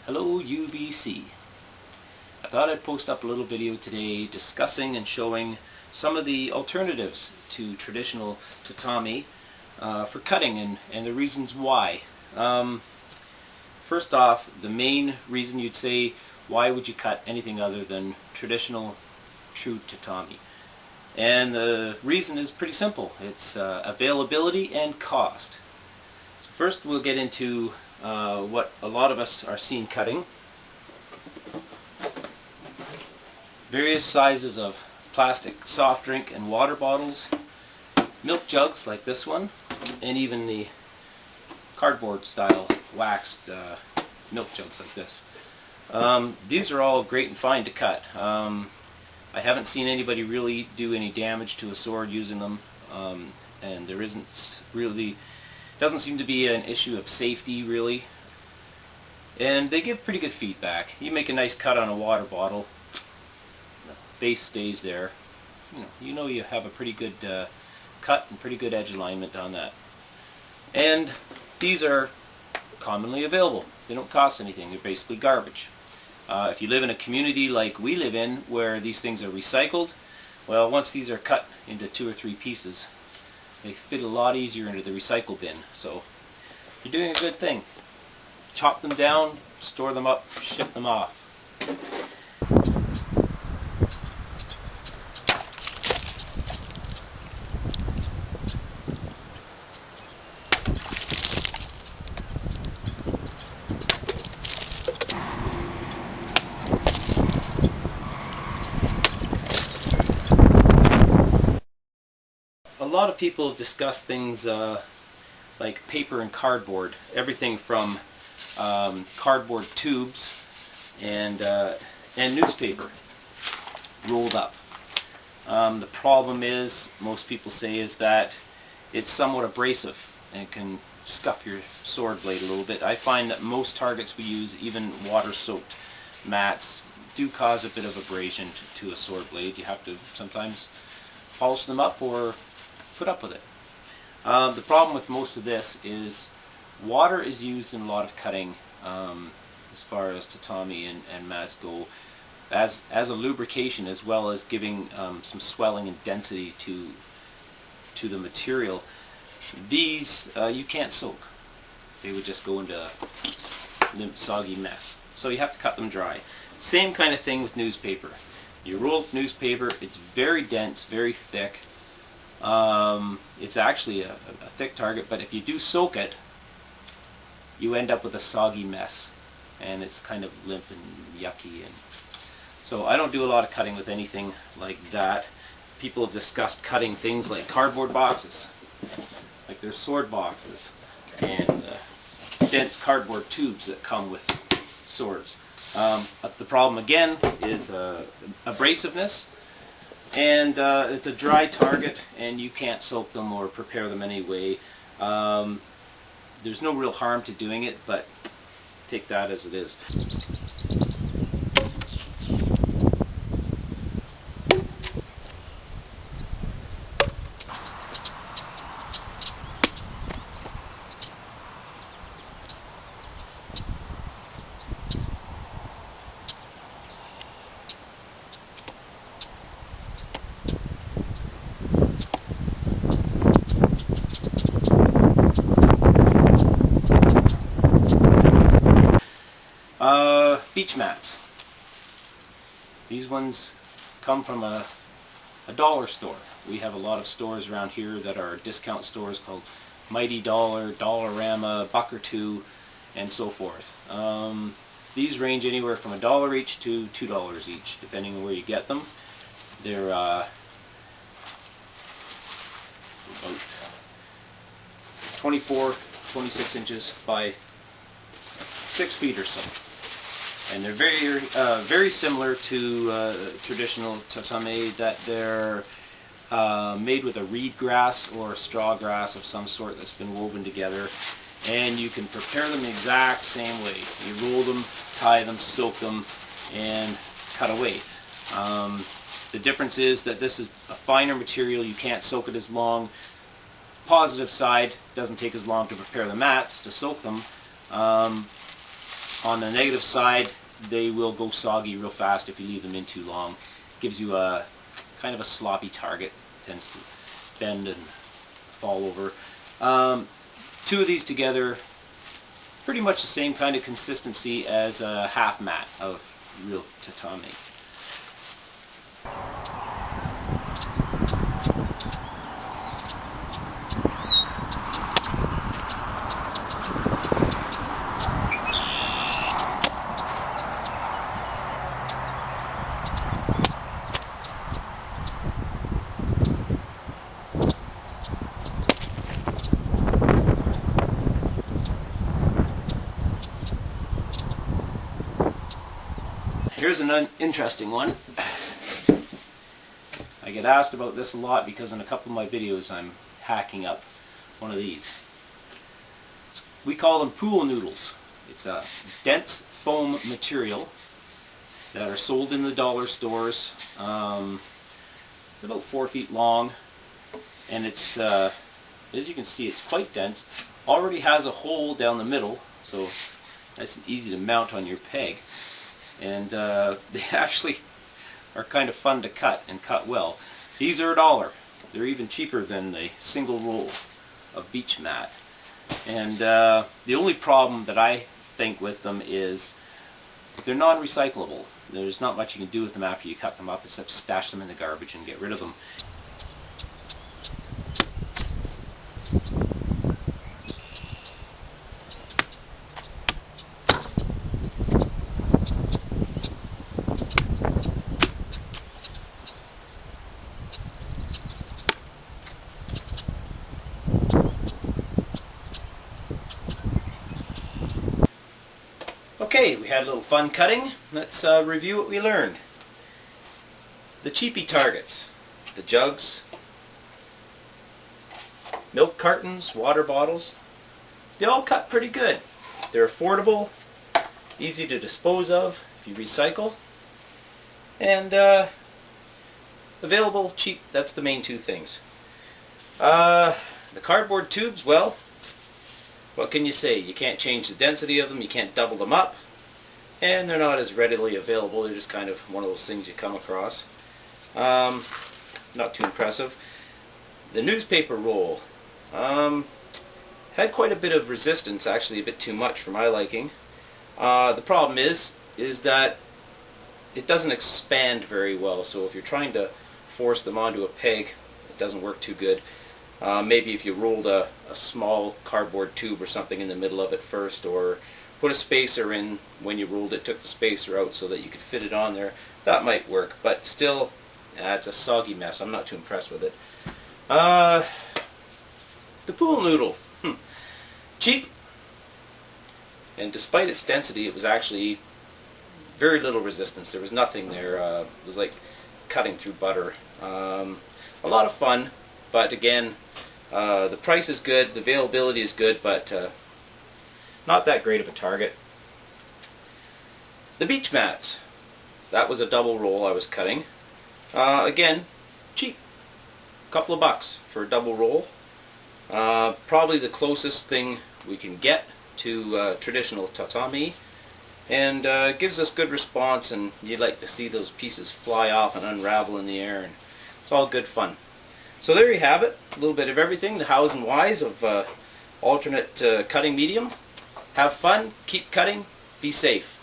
Hello UBC. I thought I'd post up a little video today discussing and showing some of the alternatives to traditional tatami for cutting and the reasons why. First off, the main reason you'd say, why would you cut anything other than traditional true tatami? And the reason is pretty simple. It's availability and cost. So first we'll get into what a lot of us are seen cutting. Various sizes of plastic soft drink and water bottles, milk jugs like this one, and even the cardboard style waxed milk jugs like this. These are all great and fine to cut. I haven't seen anybody really do any damage to a sword using them, and there doesn't seem to be an issue of safety really, and they give pretty good feedback. You make a nice cut on a water bottle, the base stays there, you know you have a pretty good cut and pretty good edge alignment on that. And these are commonly available. They don't cost anything. They're basically garbage. If you live in a community like we live in where these things are recycled, well, once these are cut into 2 or 3 pieces, they fit a lot easier into the recycle bin. So you're doing a good thing. Chop them down, store them up, ship them off. A lot of people have discussed things like paper and cardboard, everything from cardboard tubes and newspaper rolled up. The problem is, most people say, is that it's somewhat abrasive and can scuff your sword blade a little bit. I find that most targets we use, even water-soaked mats, do cause a bit of abrasion to a sword blade. You have to sometimes polish them up or put up with it. The problem with most of this is water is used in a lot of cutting as far as tatami and mats go as a lubrication, as well as giving some swelling and density to the material. These you can't soak. They would just go into a limp, soggy mess. So you have to cut them dry. Same kind of thing with newspaper. You roll up newspaper, it's very dense, very thick. It's actually a thick target, but if you do soak it, you end up with a soggy mess, and it's kind of limp and yucky. And so I don't do a lot of cutting with anything like that. People have discussed cutting things like cardboard boxes, like their sword boxes, and dense cardboard tubes that come with swords. The problem again is abrasiveness. And it's a dry target, and you can't soak them or prepare them anyway. There's no real harm to doing it, but take that as it is. Beach mats. These ones come from a dollar store. We have a lot of stores around here that are discount stores called Mighty Dollar, Dollarama, Buck or Two, and so forth. These range anywhere from $1 each to $2 each, depending on where you get them. They're about 24, 26 inches by 6 feet or so. And they're very similar to traditional tatami, that they're made with a reed grass or straw grass of some sort that's been woven together, and you can prepare them the exact same way. You roll them, tie them, soak them, and cut away. The difference is that this is a finer material. You can't soak it as long. Positive side, doesn't take as long to prepare the mats, to soak them. On the negative side, they will go soggy real fast if you leave them in too long. Gives you a kind of a sloppy target. Tends to bend and fall over. Two of these together, pretty much the same kind of consistency as a half mat of real tatami. Here's an interesting one. I get asked about this a lot because in a couple of my videos I'm hacking up one of these. We call them pool noodles. It's a dense foam material that are sold in the dollar stores. About 4 feet long, and it's as you can see, it's quite dense. Already has a hole down the middle, so nice and easy to mount on your peg. And they actually are kind of fun to cut and cut well. These are $1. They're even cheaper than the single roll of beach mat. And the only problem that I think with them is they're non-recyclable. There's not much you can do with them after you cut them up except stash them in the garbage and get rid of them. Okay, we had a little fun cutting. Let's review what we learned. The cheapy targets, the jugs, milk cartons, water bottles, they all cut pretty good. They're affordable, easy to dispose of if you recycle, and available, cheap. That's the main two things. The cardboard tubes, well, what can you say? You can't change the density of them, you can't double them up, and they're not as readily available. They're just kind of one of those things you come across. Not too impressive. The newspaper roll had quite a bit of resistance, actually a bit too much for my liking. The problem is that it doesn't expand very well, so if you're trying to force them onto a peg, it doesn't work too good. Maybe if you rolled a small cardboard tube or something in the middle of it first, or put a spacer in when you rolled it, took the spacer out so that you could fit it on there, that might work. But still, it's a soggy mess. I'm not too impressed with it. The pool noodle. Cheap. And despite its density, it was actually very little resistance. There was nothing there. It was like cutting through butter. A lot of fun. But again, the price is good, the availability is good, but not that great of a target. The beach mats. That was a double roll I was cutting. Again, cheap. A couple of bucks for a double roll. Probably the closest thing we can get to traditional tatami. And gives us good response, and you like to see those pieces fly off and unravel in the air. And it's all good fun. So there you have it, a little bit of everything, the hows and whys of alternate cutting medium. Have fun, keep cutting, be safe.